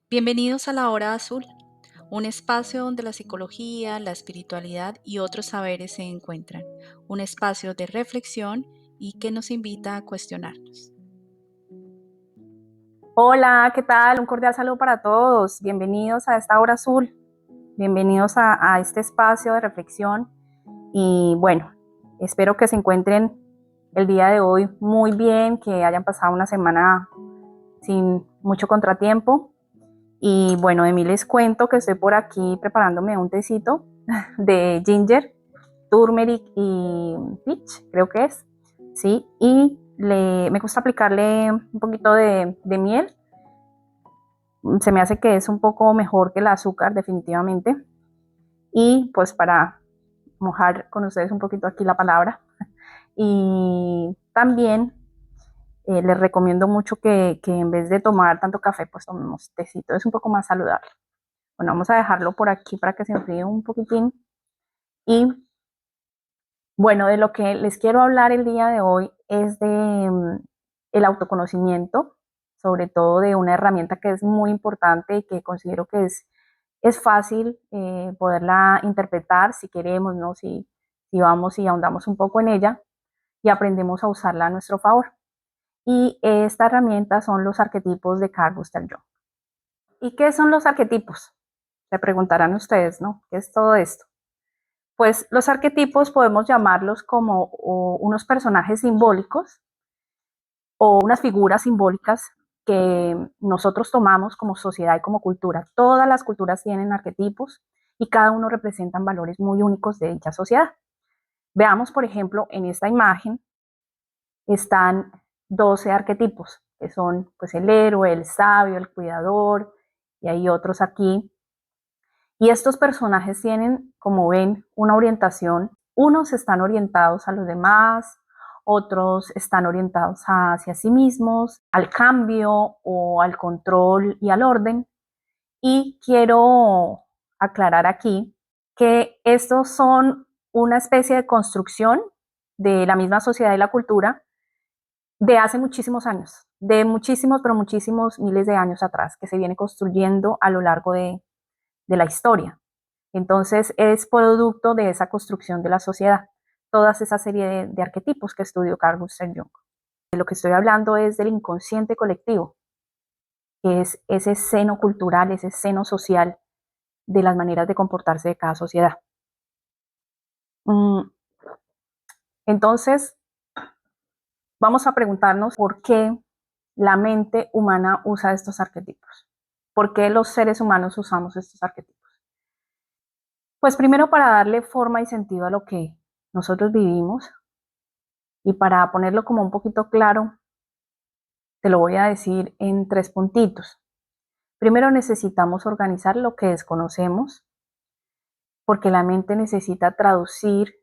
Bienvenidos a la Hora Azul, un espacio donde la psicología, la espiritualidad y otros saberes se encuentran, un espacio de reflexión y que nos invita a cuestionarnos. Hola, ¿qué tal? Un cordial saludo para todos. Bienvenidos a esta hora azul. Bienvenidos a este espacio de reflexión. Y bueno, espero que se encuentren el día de hoy muy bien, que hayan pasado una semana sin mucho contratiempo. Y bueno, de mí les cuento que estoy por aquí preparándome un tecito de ginger, turmeric y peach, creo que es. Sí, y me gusta aplicarle un poquito de miel. Se me hace que es un poco mejor que el azúcar, definitivamente. Y pues para mojar con ustedes un poquito aquí la palabra. Y también les recomiendo mucho que en vez de tomar tanto café, pues tomemos tecito. Es un poco más saludable. Bueno, vamos a dejarlo por aquí para que se enfríe un poquitín. Y bueno, de lo que les quiero hablar el día de hoy es de el autoconocimiento, sobre todo de una herramienta que es muy importante y que considero que es fácil poderla interpretar si queremos, ¿no? Si vamos y ahondamos un poco en ella y aprendemos a usarla a nuestro favor. Y esta herramienta son los arquetipos de Carl Gustav Jung. ¿Y qué son los arquetipos? Se preguntarán ustedes, ¿no? ¿Qué es todo esto? Pues los arquetipos podemos llamarlos como unos personajes simbólicos o unas figuras simbólicas que nosotros tomamos como sociedad y como cultura. Todas las culturas tienen arquetipos y cada uno representan valores muy únicos de dicha sociedad. Veamos, por ejemplo, en esta imagen están 12 arquetipos, que son pues el héroe, el sabio, el cuidador, y hay otros aquí. Y estos personajes tienen, como ven, una orientación. Unos están orientados a los demás, otros están orientados hacia sí mismos, al cambio o al control y al orden. Y quiero aclarar aquí que estos son una especie de construcción de la misma sociedad y la cultura de hace muchísimos años, de muchísimos, pero muchísimos miles de años atrás, que se viene construyendo a lo largo de la historia. Entonces es producto de esa construcción de la sociedad, toda esa serie de arquetipos que estudió Carl Gustav Jung. De lo que estoy hablando es del inconsciente colectivo, que es ese seno cultural, ese seno social de las maneras de comportarse de cada sociedad. Entonces, vamos a preguntarnos por qué la mente humana usa estos arquetipos. ¿Por qué los seres humanos usamos estos arquetipos? Pues primero para darle forma y sentido a lo que nosotros vivimos y para ponerlo como un poquito claro, te lo voy a decir en 3 puntitos. Primero necesitamos organizar lo que desconocemos, porque la mente necesita traducir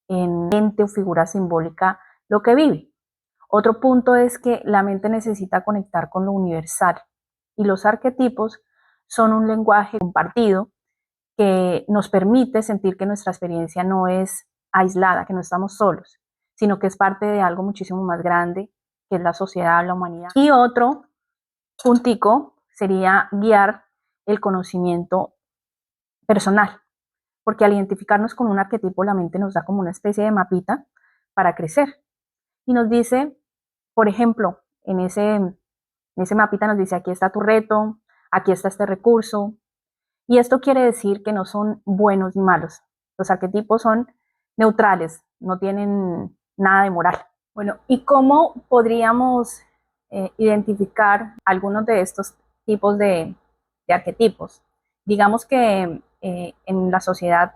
en ente o figura simbólica lo que vive. Otro punto es que la mente necesita conectar con lo universal y los arquetipos son un lenguaje compartido que nos permite sentir que nuestra experiencia no es aislada, que no estamos solos, sino que es parte de algo muchísimo más grande, que es la sociedad, la humanidad. Y otro puntico sería guiar el conocimiento personal, porque al identificarnos con un arquetipo, la mente nos da como una especie de mapita para crecer. Y nos dice, por ejemplo, en ese mapita nos dice, aquí está tu reto, aquí está este recurso. Y esto quiere decir que no son buenos ni malos. Los arquetipos son neutrales, no tienen nada de moral. Bueno, ¿y cómo podríamos identificar algunos de estos tipos de arquetipos? Digamos que en la sociedad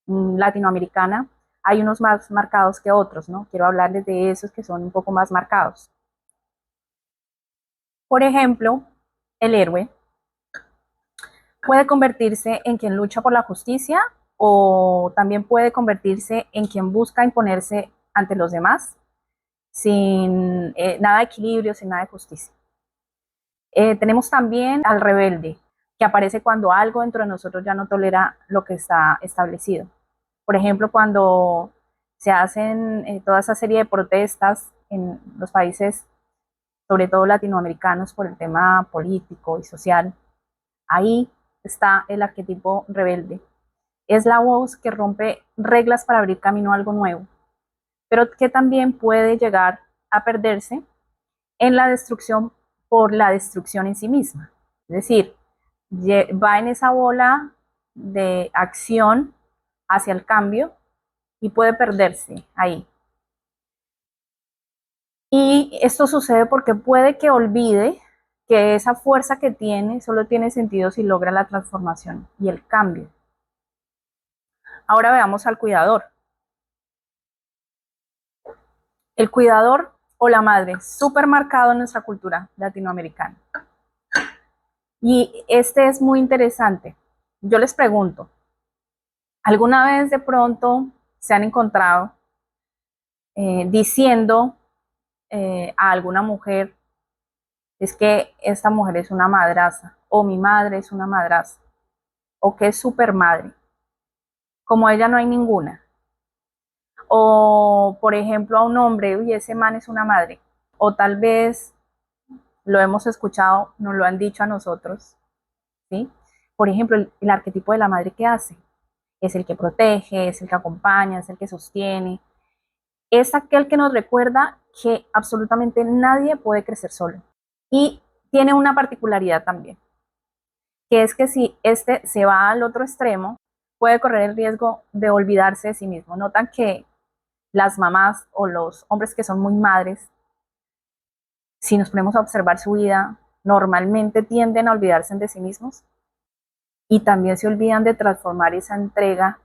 latinoamericana hay unos más marcados que otros, ¿no? Quiero hablarles de esos que son un poco más marcados. Por ejemplo, el héroe puede convertirse en quien lucha por la justicia o también puede convertirse en quien busca imponerse ante los demás sin nada de equilibrio, sin nada de justicia. Tenemos también al rebelde, que aparece cuando algo dentro de nosotros ya no tolera lo que está establecido. Por ejemplo, cuando se hacen toda esa serie de protestas en los países, sobre todo latinoamericanos, por el tema político y social, Ahí está el arquetipo rebelde. Es la voz que rompe reglas para abrir camino a algo nuevo, pero que también puede llegar a perderse en la destrucción por la destrucción en sí misma. Es decir, va en esa bola de acción hacia el cambio y puede perderse ahí. Y esto sucede porque puede que olvide que esa fuerza que tiene solo tiene sentido si logra la transformación y el cambio. Ahora veamos al cuidador. El cuidador o la madre, súper marcado en nuestra cultura latinoamericana. Y este es muy interesante. Yo les pregunto, ¿alguna vez de pronto se han encontrado diciendo a alguna mujer, es que esta mujer es una madraza, o mi madre es una madraza, o que es super madre, como ella no hay ninguna? O, por ejemplo, a un hombre, uy, ese man es una madre. O tal vez lo hemos escuchado, nos lo han dicho a nosotros, ¿sí? Por ejemplo, el arquetipo de la madre, ¿qué hace? Es el que protege, es el que acompaña, es el que sostiene. Es aquel que nos recuerda que absolutamente nadie puede crecer solo. Y tiene una particularidad también, que es que si este se va al otro extremo, puede correr el riesgo de olvidarse de sí mismo. Notan que las mamás o los hombres que son muy madres, si nos ponemos a observar su vida, normalmente tienden a olvidarse de sí mismos y también se olvidan de transformar esa entrega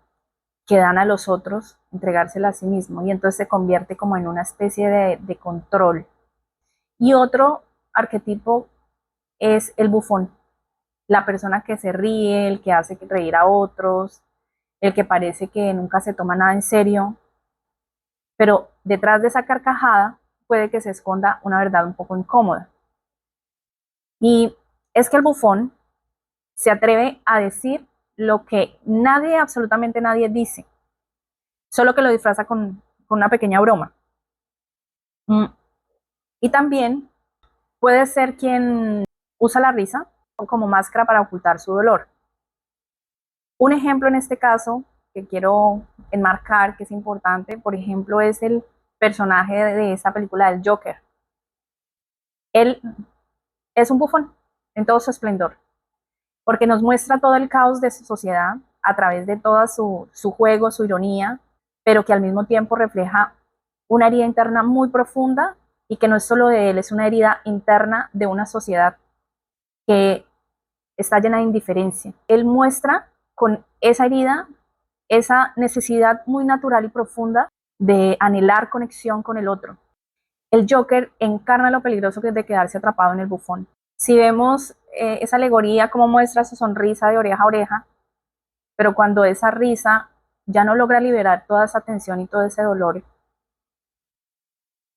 que dan a los otros, entregársela a sí mismo, y entonces se convierte como en una especie de control. Y otro arquetipo es el bufón, la persona que se ríe, el que hace reír a otros, el que parece que nunca se toma nada en serio, pero detrás de esa carcajada puede que se esconda una verdad un poco incómoda. Y es que el bufón se atreve a decir lo que nadie, absolutamente nadie dice, solo que lo disfraza con una pequeña broma. Y también puede ser quien usa la risa como máscara para ocultar su dolor. Un ejemplo en este caso que quiero enmarcar, que es importante, por ejemplo, es el personaje de esta película del Joker. Él es un bufón en todo su esplendor, porque nos muestra todo el caos de su sociedad a través de toda su juego, su ironía, pero que al mismo tiempo refleja una herida interna muy profunda y que no es solo de él, es una herida interna de una sociedad que está llena de indiferencia. Él muestra con esa herida esa necesidad muy natural y profunda de anhelar conexión con el otro. El Joker encarna lo peligroso que es de quedarse atrapado en el bufón. Si vemos esa alegoría, como muestra su sonrisa de oreja a oreja, pero cuando esa risa ya no logra liberar toda esa tensión y todo ese dolor,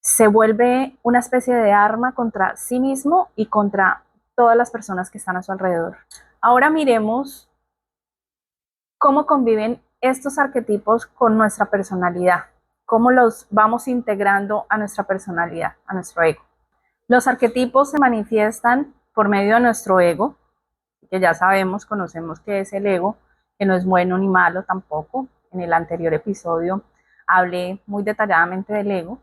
se vuelve una especie de arma contra sí mismo y contra todas las personas que están a su alrededor. Ahora miremos cómo conviven estos arquetipos con nuestra personalidad, cómo los vamos integrando a nuestra personalidad, a nuestro ego. Los arquetipos se manifiestan por medio de nuestro ego, que ya sabemos, conocemos qué es el ego, que no es bueno ni malo tampoco. En el anterior episodio hablé muy detalladamente del ego.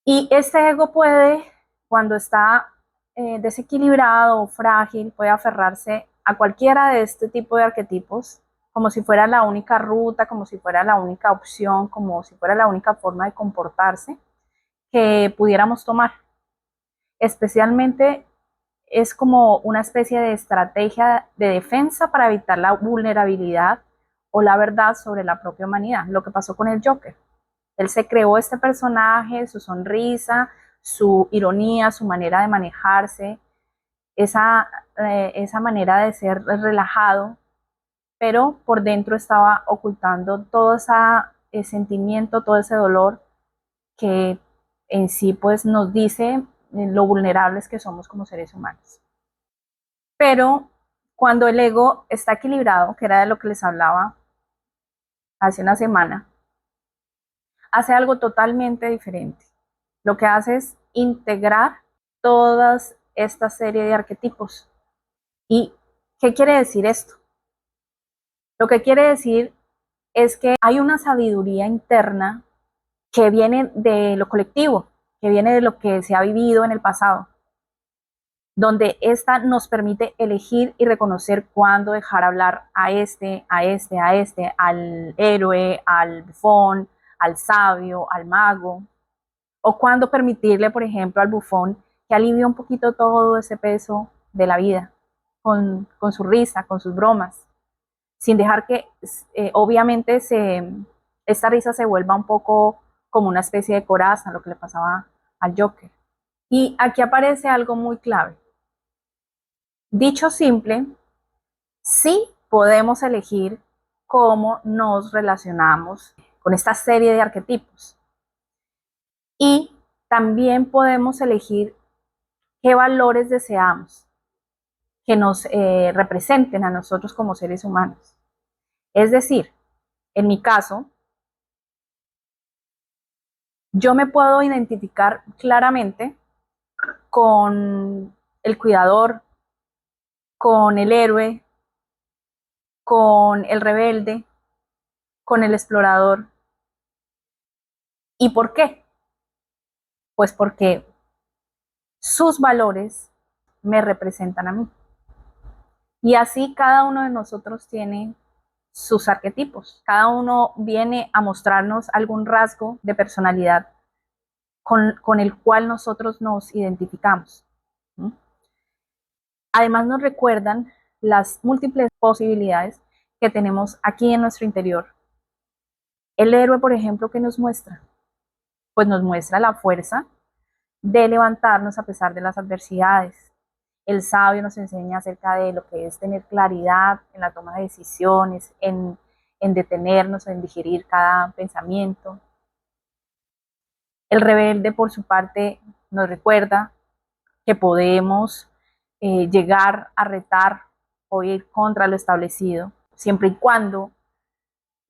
Y este ego puede, cuando está desequilibrado o frágil, puede aferrarse a cualquiera de este tipo de arquetipos, como si fuera la única ruta, como si fuera la única opción, como si fuera la única forma de comportarse que pudiéramos tomar. Especialmente es como una especie de estrategia de defensa para evitar la vulnerabilidad o la verdad sobre la propia humanidad, lo que pasó con el Joker. Él se creó este personaje, su sonrisa, su ironía, su manera de manejarse, esa manera de ser relajado, pero por dentro estaba ocultando todo ese sentimiento, todo ese dolor que en sí pues nos dice lo vulnerables que somos como seres humanos. Pero cuando el ego está equilibrado, que era de lo que les hablaba hace una semana, hace algo totalmente diferente. Lo que hace es integrar todas esta serie de arquetipos ¿Y qué quiere decir esto? Lo que quiere decir es que hay una sabiduría interna que viene de lo colectivo, que viene de lo que se ha vivido en el pasado, donde esta nos permite elegir y reconocer cuándo dejar hablar a este, al héroe, al bufón, al sabio, al mago, o cuándo permitirle, por ejemplo, al bufón que alivie un poquito todo ese peso de la vida, con su risa, con sus bromas, sin dejar que obviamente esta risa se vuelva un poco como una especie de coraza, lo que le pasaba al Joker. Y aquí aparece algo muy clave. Dicho simple, sí podemos elegir cómo nos relacionamos con esta serie de arquetipos. Y también podemos elegir qué valores deseamos que nos representen a nosotros como seres humanos. Es decir, en mi caso, yo me puedo identificar claramente con el cuidador, con el héroe, con el rebelde, con el explorador. ¿Y por qué? Pues porque sus valores me representan a mí. Y así cada uno de nosotros tiene sus arquetipos. Cada uno viene a mostrarnos algún rasgo de personalidad con el cual nosotros nos identificamos. ¿Mm? Además nos recuerdan las múltiples posibilidades que tenemos aquí en nuestro interior. El héroe, por ejemplo, ¿qué nos muestra? Pues nos muestra la fuerza de levantarnos a pesar de las adversidades. El sabio nos enseña acerca de lo que es tener claridad en la toma de decisiones, en detenernos, en digerir cada pensamiento. El rebelde, por su parte, nos recuerda que podemos llegar a retar o ir contra lo establecido, siempre y cuando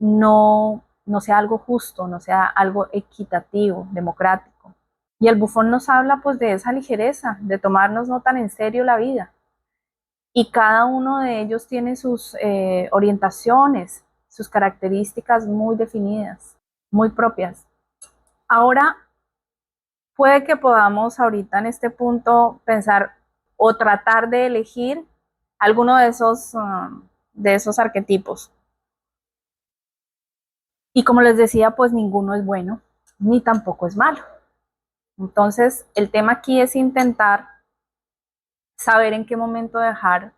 no sea algo justo, no sea algo equitativo, democrático. Y el bufón nos habla pues de esa ligereza, de tomarnos no tan en serio la vida. Y cada uno de ellos tiene sus orientaciones, sus características muy definidas, muy propias. Ahora, puede que podamos ahorita en este punto pensar o tratar de elegir alguno de esos arquetipos. Y como les decía, pues ninguno es bueno, ni tampoco es malo. Entonces, el tema aquí es intentar saber en qué momento dejar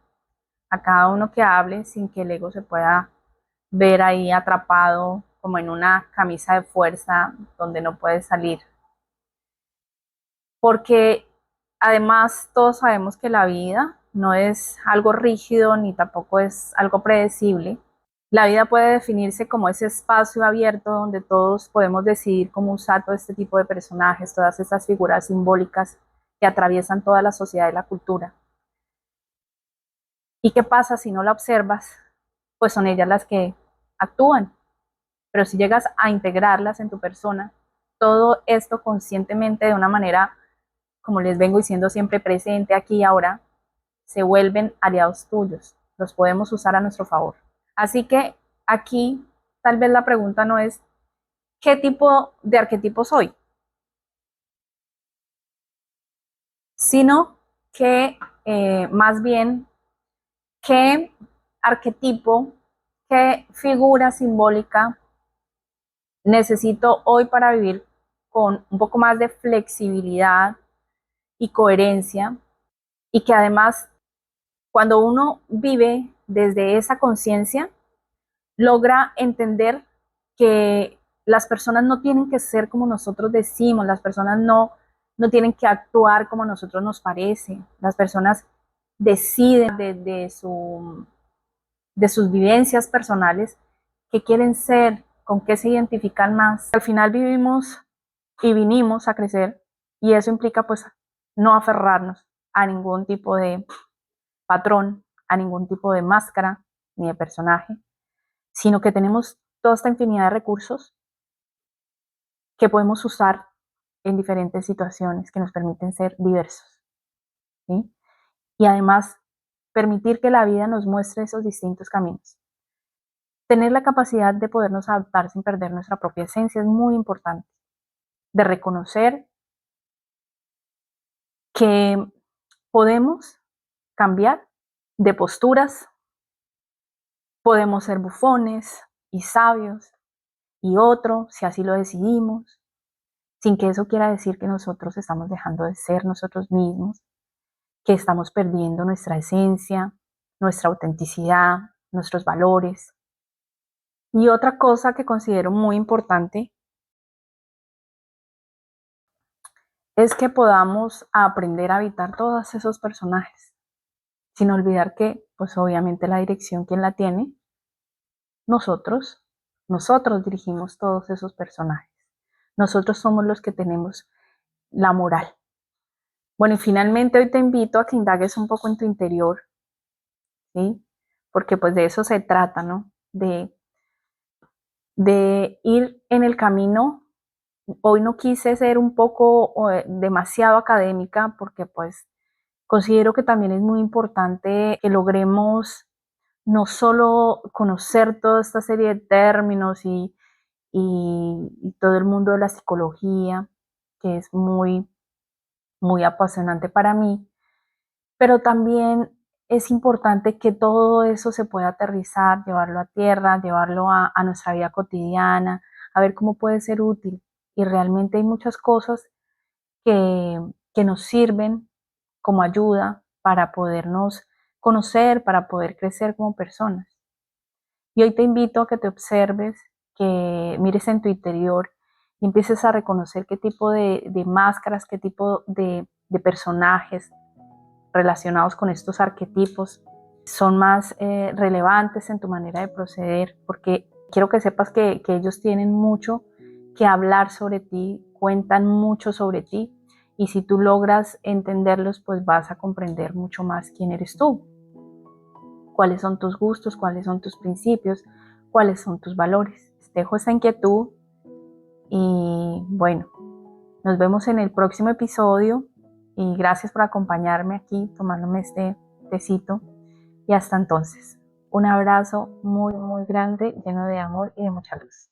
a cada uno que hable sin que el ego se pueda ver ahí atrapado como en una camisa de fuerza donde no puede salir. Porque además todos sabemos que la vida no es algo rígido ni tampoco es algo predecible. La vida puede definirse como ese espacio abierto donde todos podemos decidir cómo usar todo este tipo de personajes, todas estas figuras simbólicas que atraviesan toda la sociedad y la cultura. ¿Y qué pasa si no la observas? Pues son ellas las que actúan. Pero si llegas a integrarlas en tu persona, todo esto conscientemente de una manera, como les vengo diciendo siempre, presente aquí y ahora, se vuelven aliados tuyos. Los podemos usar a nuestro favor. Así que aquí tal vez la pregunta no es qué tipo de arquetipo soy, sino que más bien qué arquetipo, qué figura simbólica necesito hoy para vivir con un poco más de flexibilidad y coherencia, y que además cuando uno vive desde esa conciencia, logra entender que las personas no tienen que ser como nosotros decimos, las personas no tienen que actuar como a nosotros nos parece, las personas deciden de sus vivencias personales qué quieren ser, con qué se identifican más. Al final vivimos y vinimos a crecer y eso implica pues no aferrarnos a ningún tipo de patrón, a ningún tipo de máscara ni de personaje, sino que tenemos toda esta infinidad de recursos que podemos usar en diferentes situaciones que nos permiten ser diversos, ¿sí? Y además permitir que la vida nos muestre esos distintos caminos. Tener la capacidad de podernos adaptar sin perder nuestra propia esencia es muy importante, de reconocer que podemos cambiar de posturas, podemos ser bufones y sabios y otro, si así lo decidimos, sin que eso quiera decir que nosotros estamos dejando de ser nosotros mismos, que estamos perdiendo nuestra esencia, nuestra autenticidad, nuestros valores. Y otra cosa que considero muy importante es que podamos aprender a habitar todos esos personajes, sin olvidar que, pues obviamente la dirección, ¿quién la tiene? Nosotros. Nosotros dirigimos todos esos personajes. Nosotros somos los que tenemos la moral. Bueno, y finalmente hoy te invito a que indagues un poco en tu interior, ¿sí? Porque pues de eso se trata, ¿no? De ir en el camino. Hoy no quise ser un poco demasiado académica porque pues considero que también es muy importante que logremos no solo conocer toda esta serie de términos y todo el mundo de la psicología, que es muy, muy apasionante para mí, pero también es importante que todo eso se pueda aterrizar, llevarlo a tierra, llevarlo a nuestra vida cotidiana, a ver cómo puede ser útil. Y realmente hay muchas cosas que nos sirven como ayuda para podernos conocer, para poder crecer como personas. Y hoy te invito a que te observes, que mires en tu interior y empieces a reconocer qué tipo de máscaras, qué tipo de personajes relacionados con estos arquetipos son más relevantes en tu manera de proceder, porque quiero que sepas que ellos tienen mucho que hablar sobre ti, cuentan mucho sobre ti, y si tú logras entenderlos, pues vas a comprender mucho más quién eres tú, cuáles son tus gustos, cuáles son tus principios, cuáles son tus valores. Te dejo esta inquietud y bueno, nos vemos en el próximo episodio y gracias por acompañarme aquí tomándome este tecito y hasta entonces. Un abrazo muy, muy grande, lleno de amor y de mucha luz.